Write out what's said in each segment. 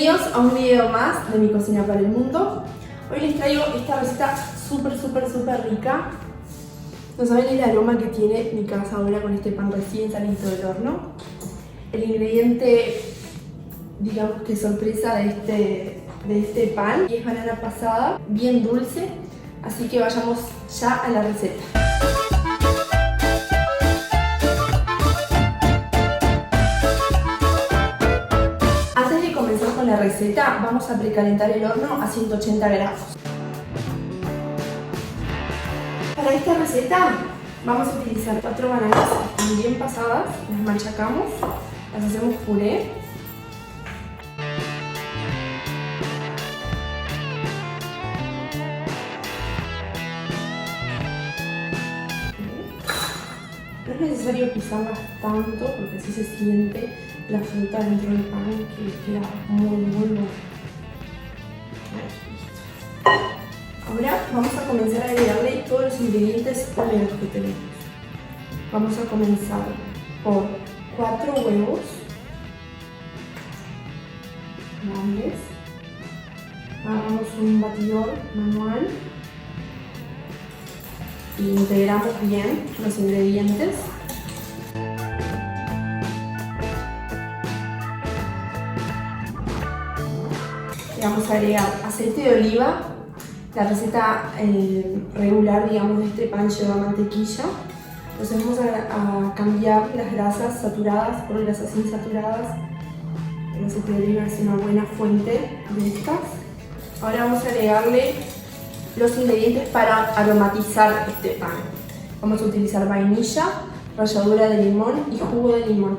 Bienvenidos a un video más de mi cocina para el mundo. Hoy les traigo esta receta súper rica. No saben el aroma que tiene mi casa ahora con este pan recién salido del horno. El ingrediente, digamos que sorpresa de este pan es banana pasada, bien dulce. Así que vayamos ya a la receta. Con la receta vamos a precalentar el horno a 180 grados. Para esta receta vamos a utilizar 4 bananas bien pasadas, las machacamos, las hacemos puré. No es necesario pisarlas tanto porque así se siente la fruta dentro del pan, que queda muy bueno. Ahora vamos a comenzar a agregarle todos los ingredientes húmedos que tenemos. Vamos a comenzar por 4 huevos grandes. Hagamos un batidor manual y integramos bien los ingredientes. Vamos a agregar aceite de oliva. La receta regular, digamos, de este pan lleva mantequilla. Entonces vamos a cambiar las grasas saturadas por grasas insaturadas. El aceite de oliva es una buena fuente de estas. Ahora vamos a agregarle los ingredientes para aromatizar este pan. Vamos a utilizar vainilla, ralladura de limón y jugo de limón.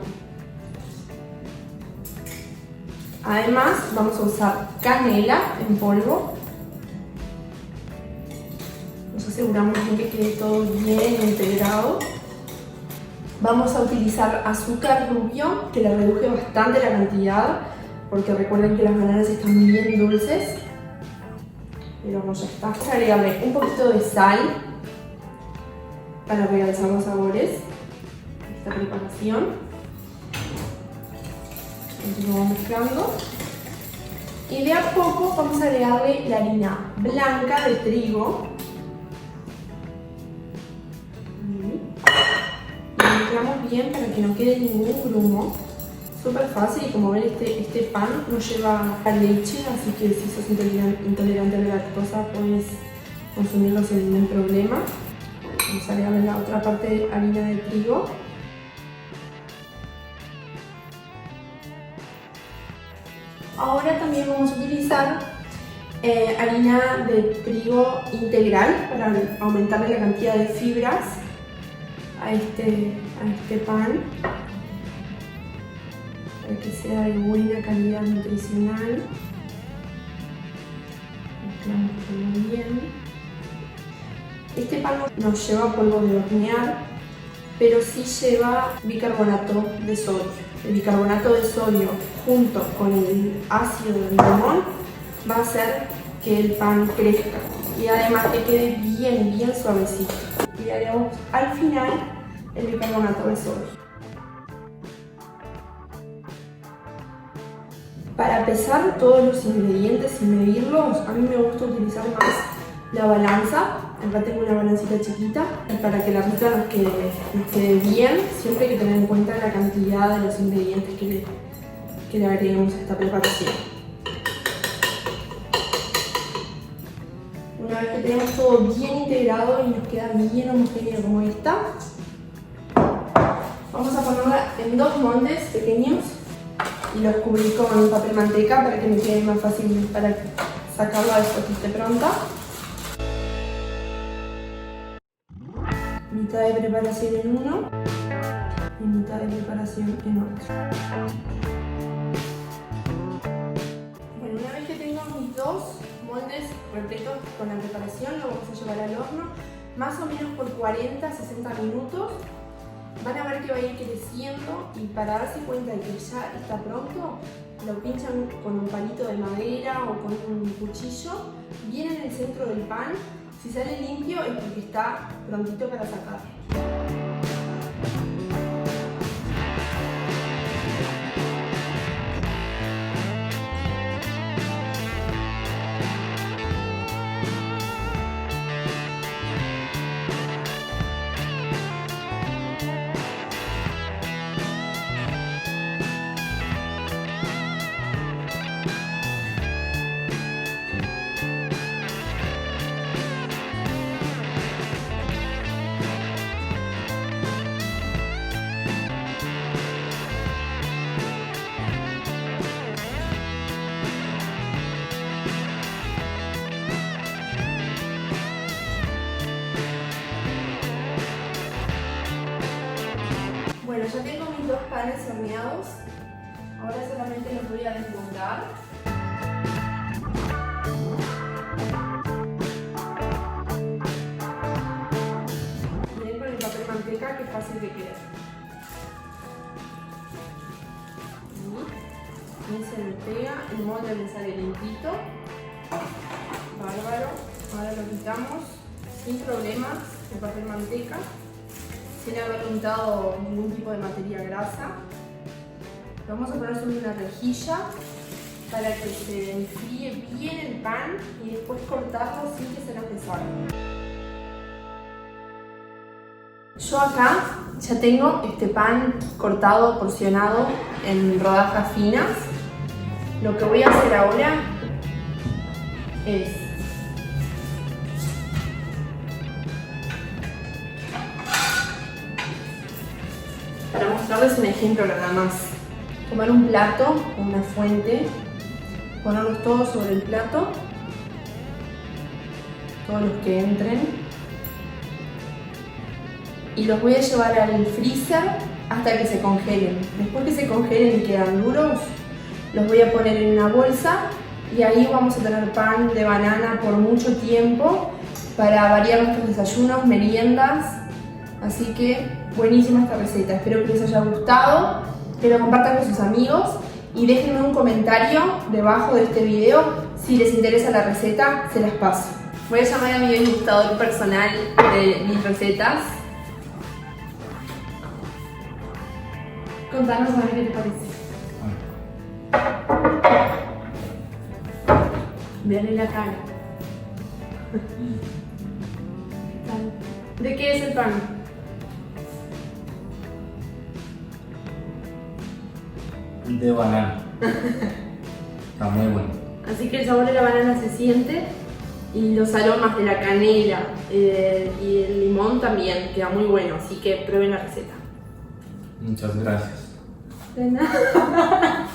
Además vamos a usar canela en polvo. Nos aseguramos bien que quede todo bien integrado. Vamos a utilizar azúcar rubio, que le reduje bastante la cantidad, porque recuerden que las bananas están bien dulces. Pero bueno, ya está. Vamos a agregarle un poquito de sal para realzar los sabores de esta preparación. Continuamos mezclando y de a poco vamos a agregarle la harina blanca de trigo y mezclamos bien para que no quede ningún grumo. Súper fácil, y como ven este pan no lleva leche, así que si sos intolerante a la lactosa puedes consumirlo sin ningún problema. Vamos a agregarle la otra parte de harina de trigo. Ahora también vamos a utilizar harina de trigo integral para aumentarle la cantidad de fibras a este pan, para que sea de buena calidad nutricional. Mezclamos todo bien. Este pan no lleva polvo de hornear, pero sí lleva bicarbonato de sodio. El bicarbonato de sodio junto con el ácido del limón va a hacer que el pan crezca y además que quede bien suavecito. Y agregamos al final el bicarbonato de sodio. Para pesar todos los ingredientes y medirlos, a mí me gusta utilizar más la balanza. Acá tengo una balancita chiquita para que la receta nos quede bien. Siempre hay que tener en cuenta la cantidad de los ingredientes que le agreguemos a esta preparación. Una vez que tenemos todo bien integrado y nos queda bien homogéneo como esta, vamos a ponerla en 2 moldes pequeños y los cubrí con papel manteca para que me quede más fácil para sacarla después que esté pronta. Mitad de preparación en uno y mitad de preparación en otro. Bueno, una vez que tengo mis 2 moldes repletos con la preparación, lo vamos a llevar al horno más o menos por 40-60 minutos. Van a ver que va a ir creciendo y para darse cuenta de que ya está pronto, lo pinchan con un palito de madera o con un cuchillo bien en el centro del pan. Si sale limpio es porque está prontito para sacar. 2 panes horneados. Ahora solamente los voy a desmontar. Bien con el papel manteca, que es fácil de quedar. Bien se me pega, el molde me sale limpito. Bárbaro. Ahora lo quitamos sin problemas el papel manteca, sin haber untado ningún tipo de materia grasa. Lo vamos a poner sobre una rejilla para que se enfríe bien el pan y después cortarlo sin que se nos deshaga. Yo acá ya tengo este pan cortado, porcionado en rodajas finas. Lo que voy a hacer ahora es para mostrarles un ejemplo nada más. Tomar un plato, una fuente, ponerlos todos sobre el plato, todos los que entren, y los voy a llevar al freezer hasta que se congelen. Después que se congelen y quedan duros, los voy a poner en una bolsa y ahí vamos a tener pan de banana por mucho tiempo para variar nuestros desayunos, meriendas. Así que buenísima esta receta, espero que les haya gustado, que lo compartan con sus amigos y déjenme un comentario debajo de este video si les interesa la receta, se las paso. Voy a llamar a mi degustador personal de mis recetas. Contanos a ver qué te parece. Veanle la cara. ¿De qué es el pan? De banana. Está muy bueno. Así que el sabor de la banana se siente y los aromas de la canela y el limón también queda muy bueno, así que prueben la receta. Muchas gracias. De nada.